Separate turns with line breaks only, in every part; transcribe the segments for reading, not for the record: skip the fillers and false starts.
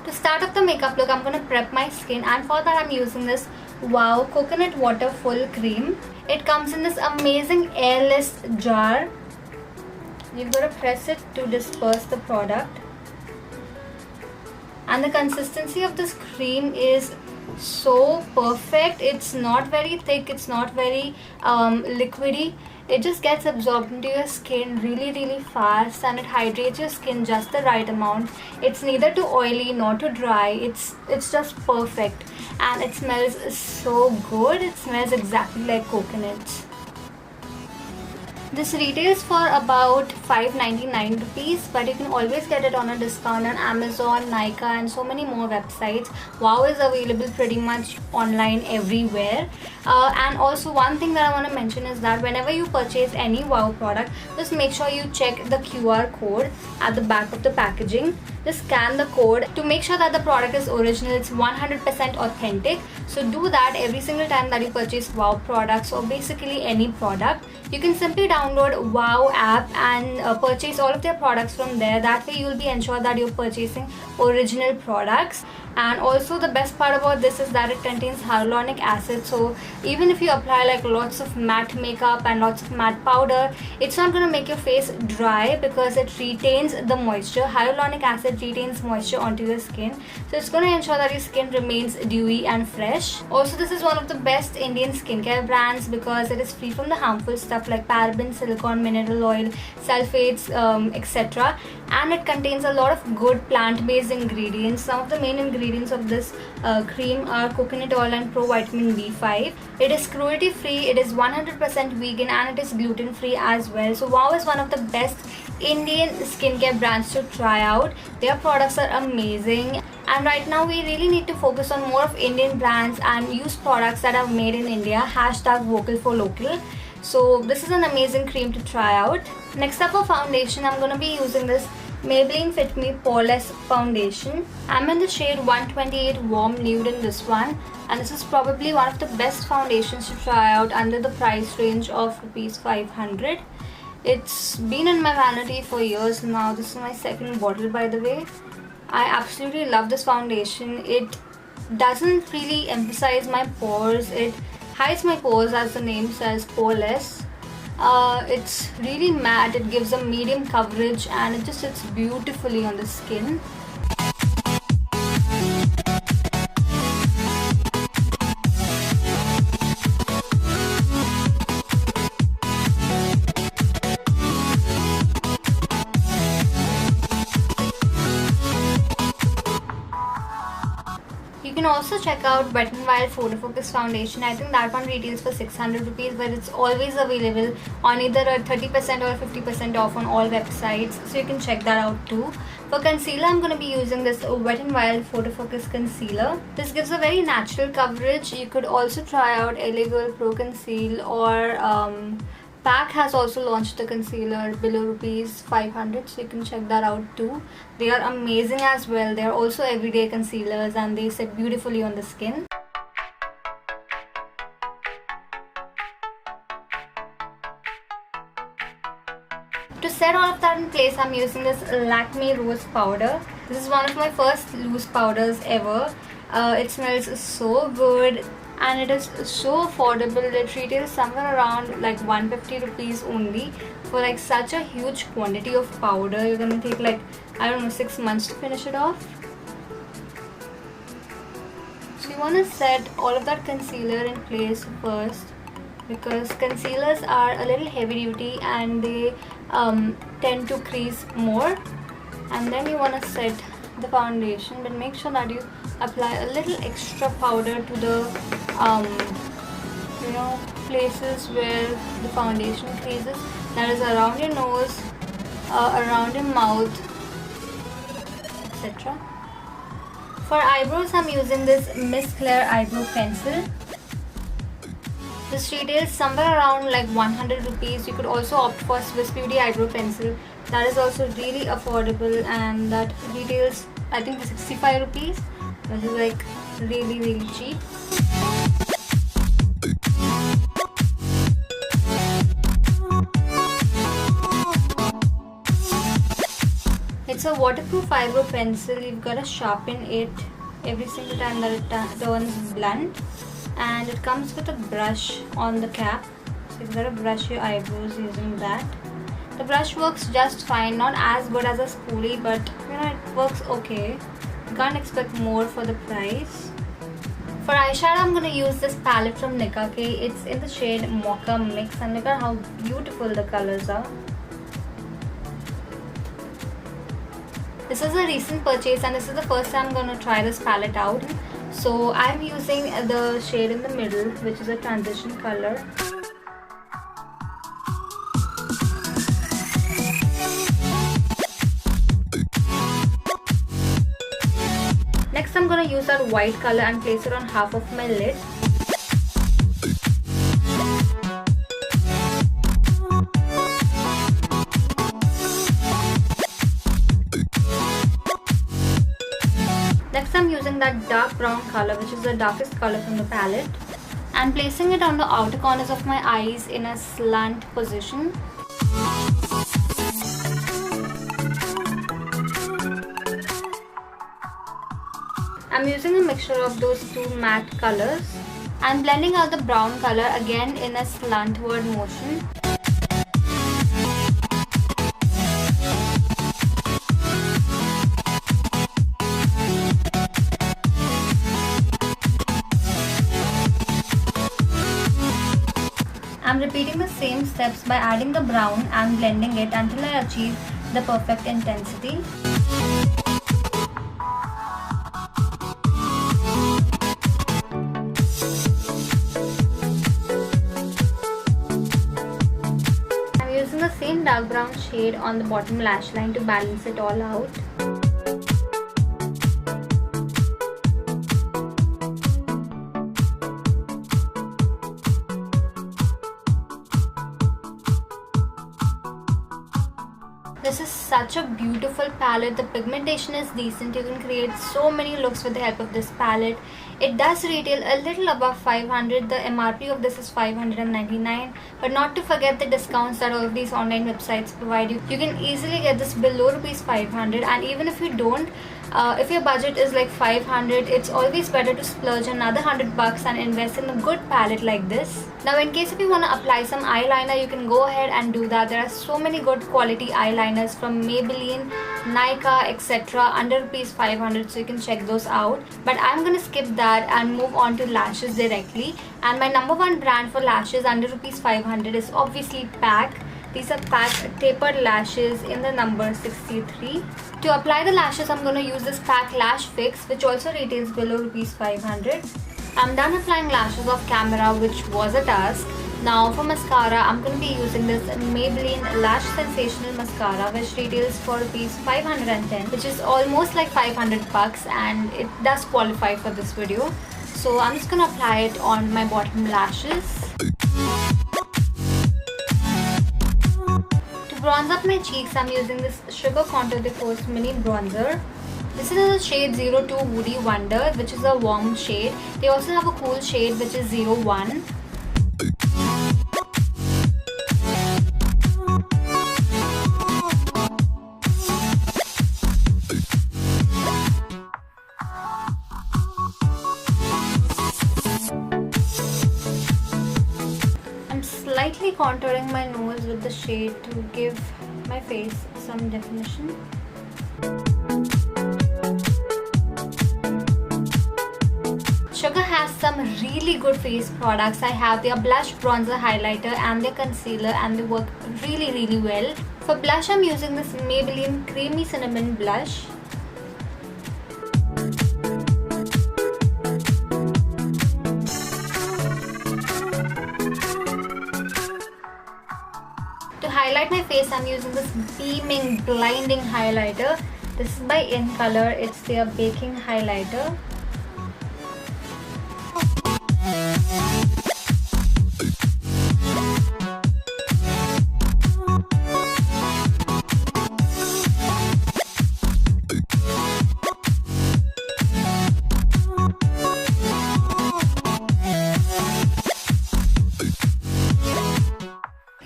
To start off the makeup look, I'm going to prep my skin, and for that I'm using this Wow Coconut Water Full Cream. It comes in this amazing airless jar. You've got to press it to disperse the product. And the consistency of this cream is so perfect. It's not very thick, it's not very liquidy. It just gets absorbed into your skin really fast, and it hydrates your skin just the right amount. It's neither too oily nor too dry. It's just perfect, and it smells so good. It smells exactly like coconuts. This retails for about 5.99 rupees, but you can always get it on a discount on Amazon, Nykaa, and so many more websites. Wow is available pretty much online everywhere. And also one thing that I want to mention is that whenever you purchase any Wow product, just make sure you check the QR code at the back of the packaging. Just scan the code to make sure that the product is original, it's 100% authentic. So do that every single time that you purchase Wow products, or basically any product. You can simply download Wow app and purchase all of their products from there. That way you will be ensured that you're purchasing original products. And also the best part about this is that it contains hyaluronic acid, so even if you apply like lots of matte makeup and lots of matte powder, it's not going to make your face dry because it retains the moisture. Hyaluronic acid retains moisture onto your skin, so it's going to ensure that your skin remains dewy and fresh. Also, this is one of the best Indian skincare brands because it is free from the harmful stuff like parabens, silicone, mineral oil, sulfates, etc. And it contains a lot of good plant-based ingredients. Some of the main ingredients of this cream are coconut oil and provitamin B5. It is cruelty free, it is 100% vegan, and it is gluten free as well. So Wow is one of the best Indian skincare brands to try out. Their products are amazing, and right now we really need to focus on more of Indian brands and use products that are made in India. Hashtag vocal for local. So this is an amazing cream to try out. Next up for foundation, I'm going to be using this Maybelline Fit Me Poreless Foundation. I'm in the shade 128 Warm Nude in this one, and this is probably one of the best foundations to try out under the price range of rupees 500. It's been in my vanity for years now. This is my second bottle, by the way. I absolutely love this foundation. It doesn't really emphasize my pores. It hides my pores, as the name says, poreless. It's really matte, it gives a medium coverage, and it just sits beautifully on the skin. You can also check out Wet n Wild PhotoFocus foundation. I think that one retails for 600 rupees, but it's always available on either a 30% or 50% off on all websites, so you can check that out too. For concealer, I'm going to be using this Wet n Wild PhotoFocus concealer. This gives a very natural coverage. You could also try out LA Girl Pro Conceal, or Pack has also launched the concealer below rupees 500, so you can check that out too. They are amazing as well. They are also everyday concealers, and they sit beautifully on the skin. To set all of that in place, I'm using this Lakme Rose Powder. This is one of my first loose powders ever. It smells so good, and it is so affordable. It retails somewhere around like 150 rupees only for like such a huge quantity of powder. You're gonna take like, I don't know, 6 months to finish it off. So you want to set all of that concealer in place first, because concealers are a little heavy duty and they tend to crease more. And then you want to set the foundation, but make sure that you apply a little extra powder to the places where the foundation creases, that is around your nose, around your mouth, etc. For eyebrows, I'm using this Miss Claire eyebrow pencil. This retails somewhere around like 100 rupees. You could also opt for Swiss Beauty eyebrow pencil. That is also really affordable, and that retails I think 65 rupees, which is like really cheap. It's a waterproof eyebrow pencil. You've got to sharpen it every single time that it turns blunt, and it comes with a brush on the cap, so you've got to brush your eyebrows using that. The brush works just fine, not as good as a spoolie, but you know, it works okay. You can't expect more for the price. For eyeshadow, I'm going to use this palette from Nicka. It's in the shade Mocha Mix, and look at how beautiful the colors are. This is a recent purchase, and this is the first time I'm going to try this palette out. So I'm using the shade in the middle, which is a transition color. Next, I'm going to use that white color and place it on half of my lid. Next, I'm using that dark brown color, which is the darkest color from the palette, and placing it on the outer corners of my eyes in a slant position. I'm using a mixture of those two matte colors and blending out the brown color again in a slantward motion. I'm repeating the same steps by adding the brown and blending it until I achieve the perfect intensity. The same dark brown shade on the bottom lash line to balance it all out. This is such a beautiful palette. The pigmentation is decent. You can create so many looks with the help of this palette. It does retail a little above 500. The MRP of this is 599, but not to forget the discounts that all of these online websites provide you. You can easily get this below rupees 500, and even if you don't, if your budget is like 500, it's always better to splurge another $100 and invest in a good palette like this. Now, in case if you want to apply some eyeliner, you can go ahead and do that. There are so many good quality eyeliners from Maybelline, Nykaa, etc. under rupees 500, so you can check those out. But I'm gonna skip that and move on to lashes directly. And my number one brand for lashes under rupees 500 is obviously PAC. These are PAC tapered lashes in the number 63. To apply the lashes, I'm going to use this PAC Lash Fix, which also retails below rupees 500. I'm done applying lashes off camera, which was a task. Now for mascara, I'm going to be using this Maybelline Lash Sensational Mascara, which retails for rupees 510, which is almost like $500, and it does qualify for this video. So I'm just going to apply it on my bottom lashes. To bronze up my cheeks, I'm using this Sugar Contour de Force Mini Bronzer. This is the shade 02 Woody Wonder, which is a warm shade. They also have a cool shade, which is 01. Slightly contouring my nose with the shade to give my face some definition. Sugar has some really good face products. I have their blush, bronzer, highlighter and their concealer, and they work really well. For blush, I'm using this Maybelline Creamy Cinnamon Blush. To highlight my face, I'm using this beaming, blinding highlighter. This is by Incolor. It's their baking highlighter.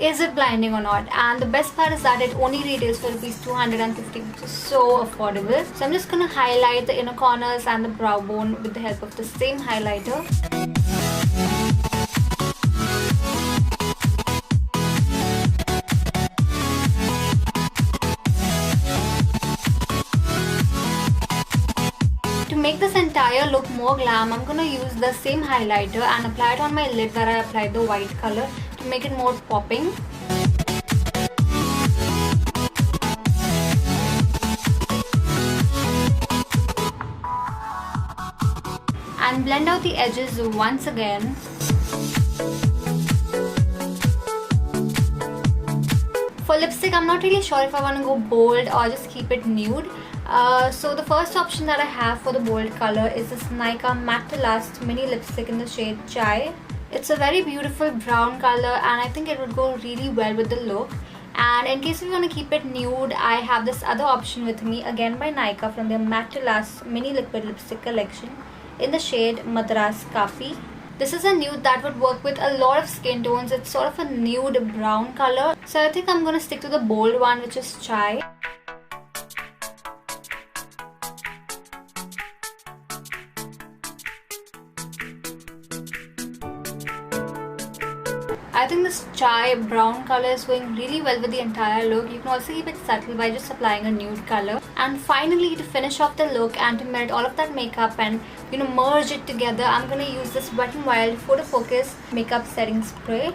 is it blinding or not? And the best part is that it only retails for rupees 250, which is so affordable. So I'm just gonna highlight the inner corners and the brow bone with the help of the same highlighter. To make this entire look more glam, I'm gonna use the same highlighter and apply it on my lid where I applied the white color to make it more popping. And blend out the edges once again. For lipstick, I'm not really sure if I want to go bold or just keep it nude. So the first option that I have for the bold color is this Nykaa Matte to Last mini lipstick in the shade Chai. It's a very beautiful brown color and I think it would go really well with the look. And in case you want to keep it nude, I have this other option with me, again by Nykaa, from their Matte to Last mini liquid lipstick collection in the shade Madras Kafi. This is a nude that would work with a lot of skin tones. It's sort of a nude brown color. So I think I'm going to stick to the bold one, which is Chai. I think this chai brown color is going really well with the entire look. You can also keep it subtle by just applying a nude color. And finally, to finish off the look and to melt all of that makeup and merge it together, I'm going to use this Wet n Wild PhotoFocus makeup setting spray.